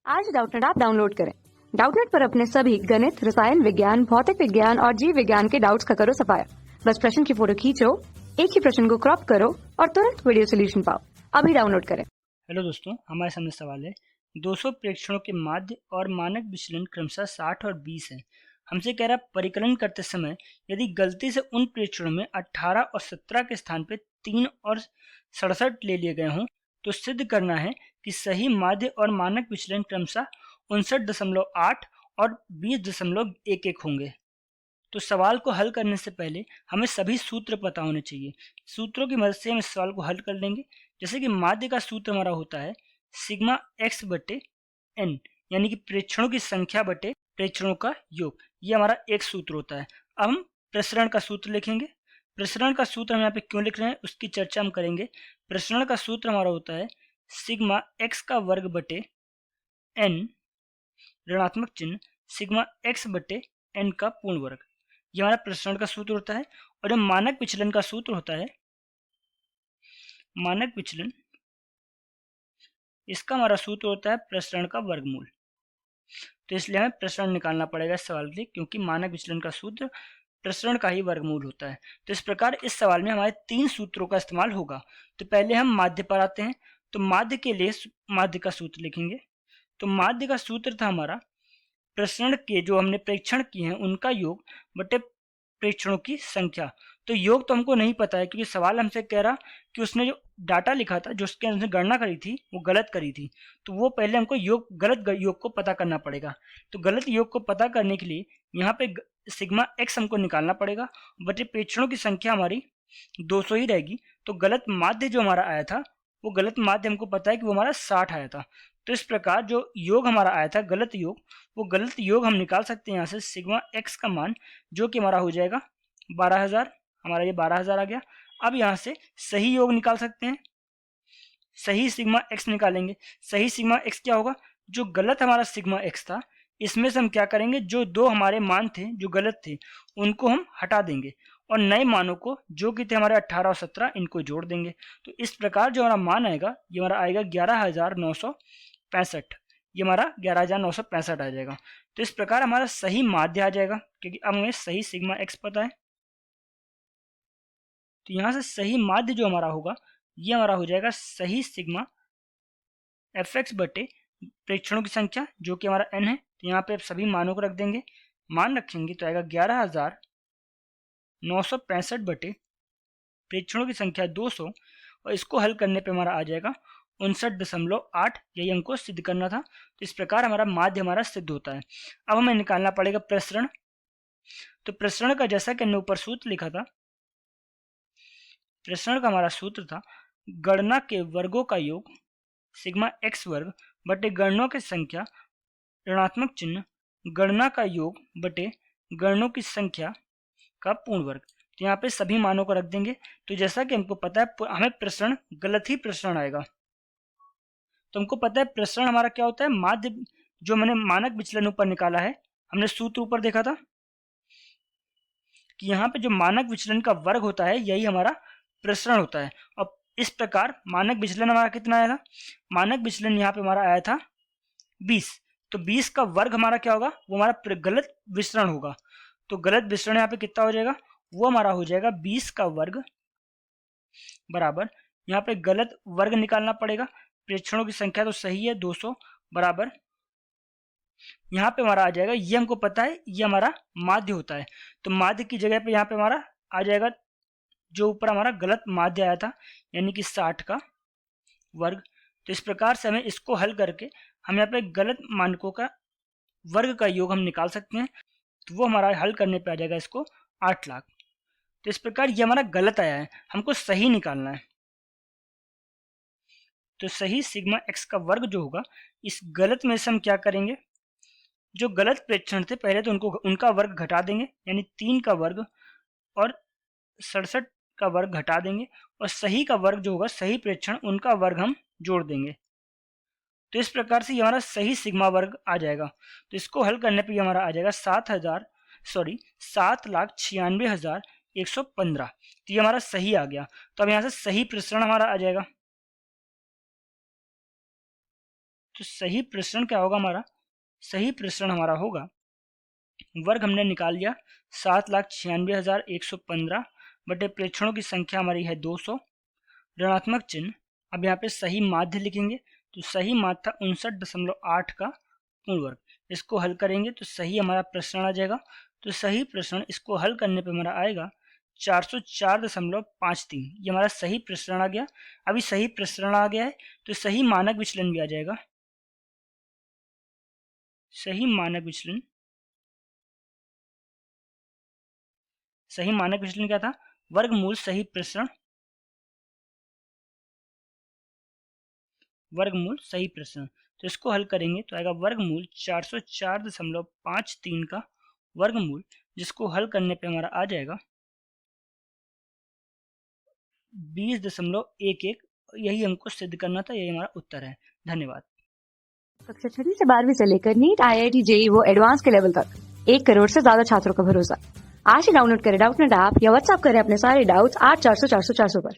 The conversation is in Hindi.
आज डाउटनेट ऐप डाउनलोड करें। डाउटनेट पर अपने सभी गणित, रसायन विज्ञान, भौतिक विज्ञान और जीव विज्ञान के डाउट्स का करो सफाया। बस प्रश्न की फोटो खींचो, एक ही प्रश्न को क्रॉप करो और तुरंत वीडियो सोल्यूशन पाओ। अभी डाउनलोड करें। हेलो दोस्तों, हमारे सामने सवाल है 200 प्रेक्षणों के माध्य और मानक विचलन क्रमशः 60 और 20 है। हमसे कह रहा है परिकलन करते समय यदि गलती से उन प्रेक्षणों में 18 और 17 के स्थान पे 3 और 67 ले लिए गए हों तो सिद्ध करना है कि सही माध्य और मानक विचलन क्रमशः 59.8 और 20.11 होंगे। तो सवाल को हल करने से पहले हमें सभी सूत्र पता होने चाहिए। सूत्रों की मदद से हम इस सवाल को हल कर लेंगे। जैसे कि माध्य का सूत्र हमारा होता है सिग्मा एक्स बटे एन, यानी कि प्रेक्षणों की संख्या बटे प्रेक्षणों का योग। ये हमारा एक सूत्र होता है। अब हम प्रसरण का सूत्र लिखेंगे। प्रसरण का सूत्र हम यहाँ पे क्यों लिख रहे हैं उसकी चर्चा हम करेंगे। प्रसरण का सूत्र हमारा होता है सिग्मा एक्स का वर्ग बटे एन ऋणात्मक चिन्ह सिग्मा एक्स बटे एन का पूर्ण वर्ग। ये हमारा प्रसरण का सूत्र होता है। और जो मानक विचलन का सूत्र होता है, मानक विचलन, इसका हमारा सूत्र होता है प्रसरण का वर्गमूल। तो इसलिए हमें प्रसरण निकालना पड़ेगा इस सवाल के लिए, क्योंकि मानक विचलन का सूत्र प्रसरण का ही वर्गमूल होता है। तो इस प्रकार इस सवाल में हमारे 3 सूत्रों का इस्तेमाल होगा। तो पहले हम माध्य पर आते हैं। तो माध्य के लिए माध्य का सूत्र लिखेंगे। तो माध्य का सूत्र था हमारा प्रसरण के जो हमने प्रेक्षण किए हैं उनका योग बटे प्रेक्षणों की संख्या। तो योग तो हमको नहीं पता है, क्योंकि सवाल हमसे कह रहा कि उसने जो डाटा लिखा था, जो उसके उसने गणना करी थी, वो गलत करी थी। तो वो पहले हमको गलत योग को पता करना पड़ेगा। तो गलत योग को पता करने के लिए यहाँ पे सिग्मा एक्स हमको निकालना पड़ेगा, बटे प्रेक्षणों की संख्या हमारी 200 ही रहेगी। तो गलत माध्य जो हमारा आया था, वो गलत माध्य हमको पता है कि वो हमारा 60 आया था। तो इस प्रकार जो योग हमारा आया था गलत योग, वो गलत योग हम निकाल सकते हैं यहाँ से सिग्मा एक्स का मान, जो कि हमारा हो जाएगा 12,000। हमारा ये 12,000 आ गया। अब यहाँ से सही योग निकाल सकते हैं। सही सिग्मा एक्स निकालेंगे। सही सिग्मा एक्स क्या होगा, जो गलत हमारा सिग्मा एक्स था इसमें से हम क्या करेंगे, जो 2 हमारे मान थे जो गलत थे उनको हम हटा देंगे और नए मानों को जो कि थे हमारे 18 और 17 इनको जोड़ देंगे। तो इस प्रकार जो हमारा मान आएगा ये हमारा आएगा 11,965। ये हमारा 11,965 आ जाएगा। तो इस प्रकार हमारा सही माध्य आ जाएगा, क्योंकि अब हमें सही सिग्मा एक्स पता है। तो यहाँ से सही माध्य जो हमारा होगा ये हमारा हो जाएगा सही सिग्मा एफ एक्स बटे प्रेक्षणों की संख्या, जो कि हमारा एन है। तो यहाँ पे सभी मानों को रख देंगे। मान रखेंगे तो आएगा 11,965 बटे प्रेक्षणों की संख्या 200, और इसको हल करने पे हमारा आ जाएगा 59.8। यही हमको सिद्ध करना था। तो इस प्रकार हमारा माध्य हमारा सिद्ध होता है। अब हमें निकालना पड़ेगा प्रसरण। तो प्रसरण का जैसा कि हमने ऊपर सूत्र लिखा था, प्रसरण का हमारा सूत्र था गणना के वर्गों का योग सिग्मा एक्स वर्ग बटे गणनों की संख्या ऋणात्मक चिन्ह गणना का योग बटे गणनों की संख्या का पूर्ण वर्ग। तो यहाँ पे सभी मानों को रख देंगे। तो जैसा कि हमको पता है हमें प्रसरण गलत ही प्रसरण आएगा। तो हमको पता है प्रसरण हमारा क्या होता है, माध्य जो मैंने मानक विचलन ऊपर निकाला है, हमने सूत्र ऊपर देखा था कि यहाँ पे जो मानक विचलन का वर्ग होता है यही हमारा प्रसरण होता है। और इस प्रकार मानक विचलन हमारा कितना आया था, मानक विचलन यहाँ पे हमारा आया था 20। तो 20 का वर्ग हमारा क्या होगा, वो हमारा गलत विचरण होगा। तो गलत विचरण यहाँ पे कितना हो जाएगा, वो हमारा हो जाएगा 20 का वर्ग बराबर, यहाँ पे गलत वर्ग निकालना पड़ेगा। प्रेक्षणों की संख्या तो सही है 200 बराबर, यहाँ पे हमारा आ जाएगा, ये हमको पता है ये हमारा माध्य होता है। तो माध्य की जगह पे यहाँ पे हमारा आ जाएगा जो ऊपर हमारा गलत माध्य आया था, यानी कि 60 का वर्ग। तो इस प्रकार से हमें इसको हल करके हम यहाँ पे गलत मानकों का वर्ग का योग हम निकाल सकते हैं। तो वो हमारा हल करने पे आ जाएगा इसको 8 लाख। तो इस प्रकार ये हमारा गलत आया है, हमको सही निकालना है। तो सही सिग्मा एक्स का वर्ग जो होगा, इस गलत में से हम क्या करेंगे, जो गलत प्रेक्षण थे पहले तो उनका वर्ग घटा देंगे, यानी 3 का वर्ग और 67 का वर्ग घटा देंगे, और सही का वर्ग जो होगा सही प्रेक्षण उनका वर्ग हम जोड़ देंगे। तो इस प्रकार से ये हमारा सही सिग्मा वर्ग आ जाएगा। तो इसको हल करने पे हमारा आ जाएगा 7,96,115। तो ये हमारा सही आ गया। तो अब यहाँ से सही प्रसरण हमारा आ जाएगा। तो तो सही प्रसरण क्या होगा हमारा? सही प्रसरण हमारा होगा, वर्ग हमने निकाल लिया 7,96,115 बटे प्रेक्षणों की संख्या हमारी है 200, ऋणात्मक चिन्ह। अब यहाँ पे सही माध्य लिखेंगे, तो सही माध्य था 59.8 का पूर्ण वर्ग। इसको हल करेंगे तो सही हमारा प्रसरण आ जाएगा। तो सही प्रसरण इसको हल करने पे हमारा आएगा 404.53। ये हमारा सही प्रसरण आ गया। अभी सही प्रसरण आ गया है तो सही मानक विचलन भी आ जाएगा। सही मानक विचलन, सही मानक विचलन क्या था? वर्गमूल सही प्रसरण, वर्गमूल सही प्रसरण। तो इसको हल करेंगे तो आएगा वर्गमूल 404.53 का वर्गमूल, जिसको हल करने पे हमारा आ जाएगा 20.11। यही हमको सिद्ध करना था, यही हमारा उत्तर है। धन्यवाद। कक्षा 6वीं से 12वीं से लेकर नीट, IIT, JEE वो एडवांस के लेवल तक 1 करोड़ से ज्यादा छात्रों का भरोसा। आज ही डाउनलोड करें डाउटनेट ऐप या व्हाट्सएप करें अपने सारे डाउट्स 8400 400 400 पर।